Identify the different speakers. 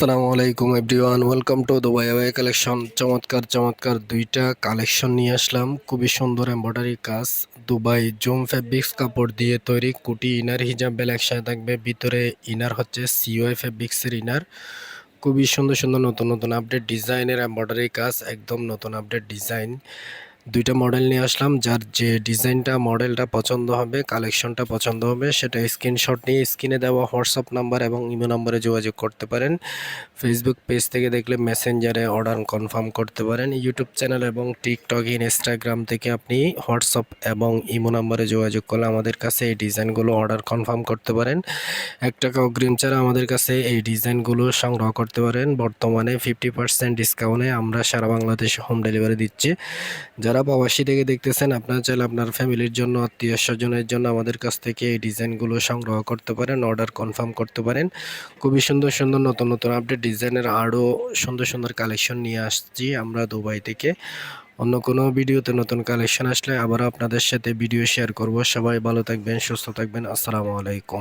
Speaker 1: আসসালামু আলাইকুম everyone, welcome to Dubai abaya collection. চমৎকার চমৎকার দুইটা কালেকশন নিয়ে আসলাম। খুবই সুন্দর এমব্রয়ডারি কাজ, দুবাই জুম ফেব্রিক্স কাপড় দিয়ে তৈরি। কুটি ইনার হিজাব বেল একসাথে থাকবে, ভিতরে ইনার হচ্ছে সিওয়াই ফেব্রিক্সের ইনার। খুবই সুন্দর সুন্দর নতুন নতুন আপডেট ডিজাইনের এমব্রয়ডারি কাজ, একদম নতুন আপডেট ডিজাইন। দুইটা মডেল নিয়ে আসলাম, যার যে ডিজাইনটা মডেলটা পছন্দ হবে, কালেকশনটা পছন্দ হবে, সেটা স্ক্রিনশট নিয়ে স্ক্রিনে দেওয়া হোয়াটসঅ্যাপ নাম্বার এবং ইমো নম্বরে যোগাযোগ করতে পারেন। ফেসবুক পেজ থেকে দেখলে মেসেঞ্জারে অর্ডার কনফার্ম করতে পারেন। ইউটিউব চ্যানেল এবং টিকটক, ইনস্টাগ্রাম থেকে আপনি হোয়াটসঅ্যাপ এবং ইমো নম্বরে যোগাযোগ করলে আমাদের কাছে এই ডিজাইনগুলো অর্ডার কনফার্ম করতে পারেন। 1 টাকা অগ্রিম ছাড়া আমাদের কাছে এই ডিজাইনগুলো সংগ্রহ করতে পারেন। বর্তমানে 50% ডিসকাউন্টে আমরা সারা বাংলাদেশে হোম ডেলিভারি দিচ্ছি। যারা প্রবাসী থেকে দেখতেছেন, আপনারা চাইলে আপনার ফ্যামিলির জন্য, আত্মীয় স্বজনের জন্য আমাদের কাছ থেকে এই ডিজাইনগুলো সংগ্রহ করতে পারেন, অর্ডার কনফার্ম করতে পারেন। খুবই সুন্দর সুন্দর নতুন নতুন আপডেট ডিজাইনের আরও সুন্দর সুন্দর কালেকশন নিয়ে আসছি আমরা দুবাই থেকে। অন্য কোনো ভিডিওতে নতুন কালেকশন আসলে আবারও আপনাদের সাথে ভিডিও শেয়ার করব। সবাই ভালো থাকবেন, সুস্থ থাকবেন। আসসালামু আলাইকুম।